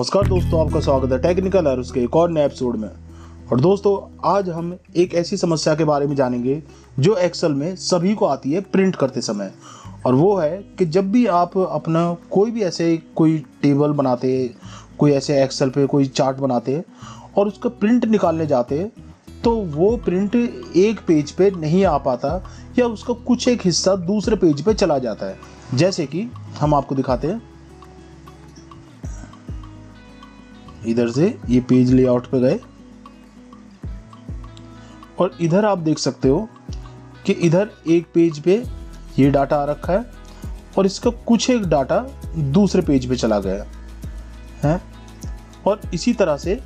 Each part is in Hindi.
नमस्कार दोस्तों, आपका स्वागत है टेक्निकल एरर्स के एक और नए एपिसोड में। और दोस्तों, आज हम एक ऐसी समस्या के बारे में जानेंगे जो एक्सेल में सभी को आती है प्रिंट करते समय। और वो है कि जब भी आप अपना कोई भी ऐसे कोई टेबल बनाते, कोई ऐसे एक्सेल पे कोई चार्ट बनाते और उसका प्रिंट निकालने जाते, तो वो प्रिंट एक पेज पे नहीं आ पाता या उसका कुछ एक हिस्सा दूसरे पेज पे चला जाता है। जैसे कि हम आपको दिखाते हैं, इधर से ये पेज लेआउट पे गए और इधर आप देख सकते हो कि इधर एक पेज पे ये डाटा आ रखा है और इसका कुछ एक डाटा दूसरे पेज पे चला गया है। और इसी तरह से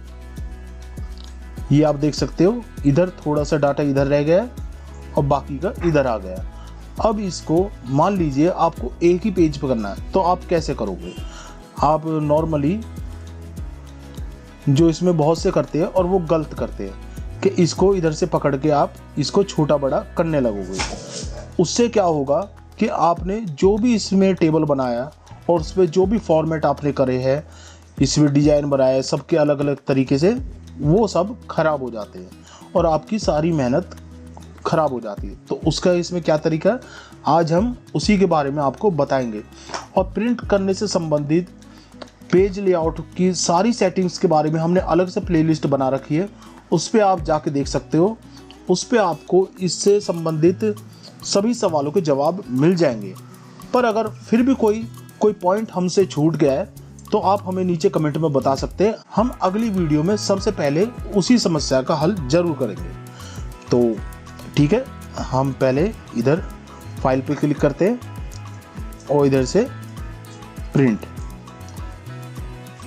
ये आप देख सकते हो, इधर थोड़ा सा डाटा इधर रह गया और बाकी का इधर आ गया। अब इसको मान लीजिए आपको एक ही पेज पे करना है, तो आप कैसे करोगे? आप नॉर्मली जो इसमें बहुत से करते हैं और वो गलत करते हैं कि इसको इधर से पकड़ के आप इसको छोटा बड़ा करने लगोगे। उससे क्या होगा कि आपने जो भी इसमें टेबल बनाया और उस पर जो भी फॉर्मेट आपने करे हैं, इसमें डिजाइन बनाया, सबके अलग अलग तरीके से, वो सब खराब हो जाते हैं और आपकी सारी मेहनत खराब हो जाती है। तो उसका इसमें क्या तरीका है, आज हम उसी के बारे में आपको बताएंगे। और प्रिंट करने से संबंधित पेज लेआउट की सारी सेटिंग्स के बारे में हमने अलग से प्लेलिस्ट बना रखी है, उस पर आप जाके देख सकते हो। उस पर आपको इससे संबंधित सभी सवालों के जवाब मिल जाएंगे। पर अगर फिर भी कोई पॉइंट हमसे छूट गया है तो आप हमें नीचे कमेंट में बता सकते हैं। हम अगली वीडियो में सबसे पहले उसी समस्या का हल जरूर करेंगे। तो ठीक है, हम पहले इधर फाइल पे क्लिक करते हैं और इधर से प्रिंट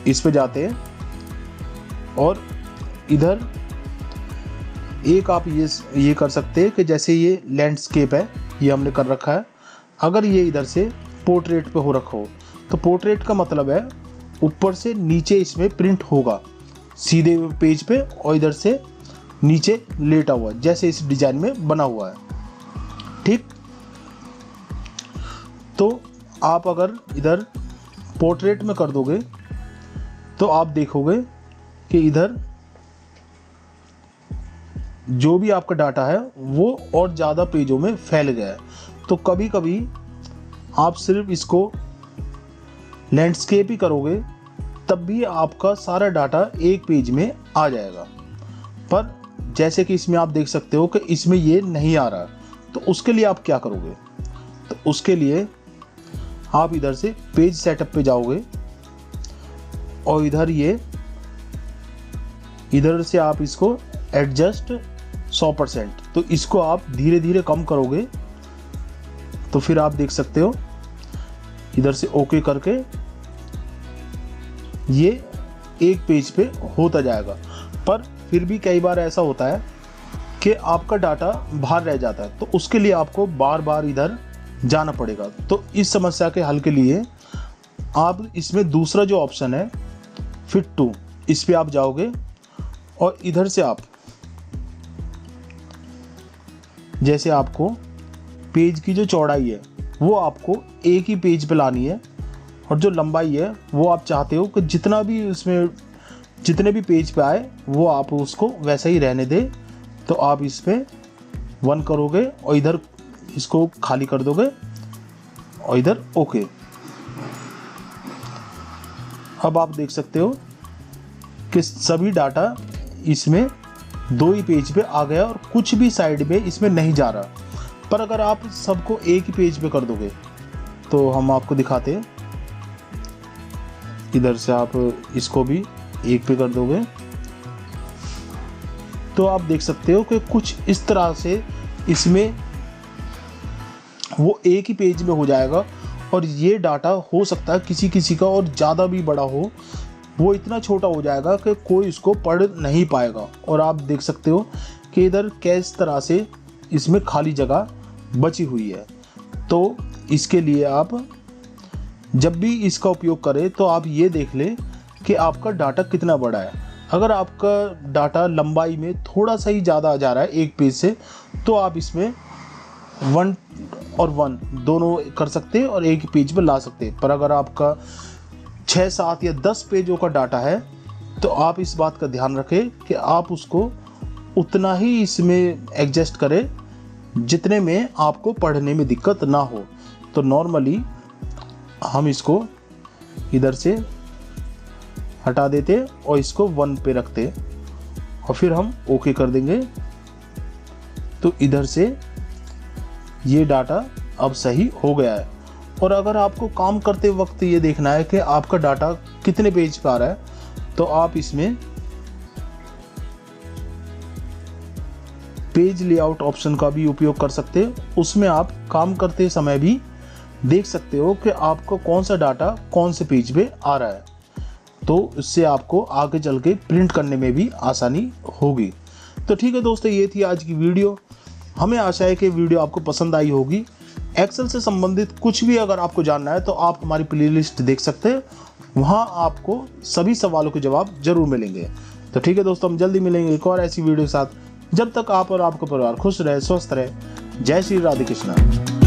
इस पे जाते हैं और इधर एक आप ये कर सकते हैं कि जैसे ये लैंडस्केप है, ये हमने कर रखा है। अगर ये इधर से पोर्ट्रेट पे हो रखा हो तो पोर्ट्रेट का मतलब है ऊपर से नीचे इसमें प्रिंट होगा सीधे पेज पे और इधर से नीचे लेटा हुआ, जैसे इस डिजाइन में बना हुआ है। ठीक, तो आप अगर इधर पोर्ट्रेट में कर दोगे तो आप देखोगे कि इधर जो भी आपका डाटा है वो और ज़्यादा पेजों में फैल गया है। तो कभी कभी आप सिर्फ इसको लैंडस्केप ही करोगे तब भी आपका सारा डाटा एक पेज में आ जाएगा। पर जैसे कि इसमें आप देख सकते हो कि इसमें ये नहीं आ रहा, तो उसके लिए आप क्या करोगे? तो उसके लिए आप इधर से पेज सेटअप पे जाओगे और इधर से आप इसको एडजस्ट 100%, तो इसको आप धीरे धीरे कम करोगे तो फिर आप देख सकते हो इधर से ओके करके ये एक पेज पे होता जाएगा। पर फिर भी कई बार ऐसा होता है कि आपका डाटा बाहर रह जाता है, तो उसके लिए आपको बार बार इधर जाना पड़ेगा। तो इस समस्या के हल के लिए आप इसमें दूसरा जो ऑप्शन है फिट टू, इस पे आप जाओगे और इधर से आप जैसे आपको पेज की जो चौड़ाई है वो आपको एक ही पेज पे लानी है और जो लंबाई है वो आप चाहते हो कि जितना भी उसमें जितने भी पेज पे आए वो आप उसको वैसा ही रहने दे। तो आप इस पे 1 करोगे और इधर इसको खाली कर दोगे और इधर ओके। अब आप देख सकते हो कि सभी डाटा इसमें 2 ही पेज पे आ गया और कुछ भी साइड में इसमें नहीं जा रहा। पर अगर आप सबको एक ही पेज पे कर दोगे तो हम आपको दिखाते हैं, इधर से आप इसको भी एक पे कर दोगे तो आप देख सकते हो कि कुछ इस तरह से इसमें वो एक ही पेज में हो जाएगा। और ये डाटा हो सकता है किसी का और ज़्यादा भी बड़ा हो, वो इतना छोटा हो जाएगा कि कोई इसको पढ़ नहीं पाएगा। और आप देख सकते हो कि इधर किस तरह से इसमें खाली जगह बची हुई है। तो इसके लिए आप जब भी इसका उपयोग करें तो आप ये देख लें कि आपका डाटा कितना बड़ा है। अगर आपका डाटा लंबाई में थोड़ा सा ही ज़्यादा आ जा रहा है एक पेज से, तो आप इसमें 1 और 1 दोनों कर सकते हैं और एक ही पेज पर ला सकते हैं। पर अगर आपका 6, 7 या 10 पेजों का डाटा है तो आप इस बात का ध्यान रखें कि आप उसको उतना ही इसमें एडजस्ट करें जितने में आपको पढ़ने में दिक्कत ना हो। तो नॉर्मली हम इसको इधर से हटा देते और इसको 1 पे रखते और फिर हम ओके कर देंगे। तो इधर से ये डाटा अब सही हो गया है। और अगर आपको काम करते वक्त ये देखना है कि आपका डाटा कितने पेज पे आ रहा है तो आप इसमें पेज लेआउट ऑप्शन का भी उपयोग कर सकते हैं। उसमें आप काम करते समय भी देख सकते हो कि आपको कौन सा डाटा कौन से पेज पे आ रहा है, तो इससे आपको आगे चल के प्रिंट करने में भी आसानी होगी। तो ठीक है दोस्तों, ये थी आज की वीडियो। हमें आशा है कि वीडियो आपको पसंद आई होगी। एक्सेल से संबंधित कुछ भी अगर आपको जानना है तो आप हमारी प्लेलिस्ट देख सकते हैं, वहाँ आपको सभी सवालों के जवाब जरूर मिलेंगे। तो ठीक है दोस्तों, हम जल्दी मिलेंगे एक और ऐसी वीडियो के साथ। जब तक आप और आपका परिवार खुश रहे, स्वस्थ रहे। जय श्री राधे कृष्णा।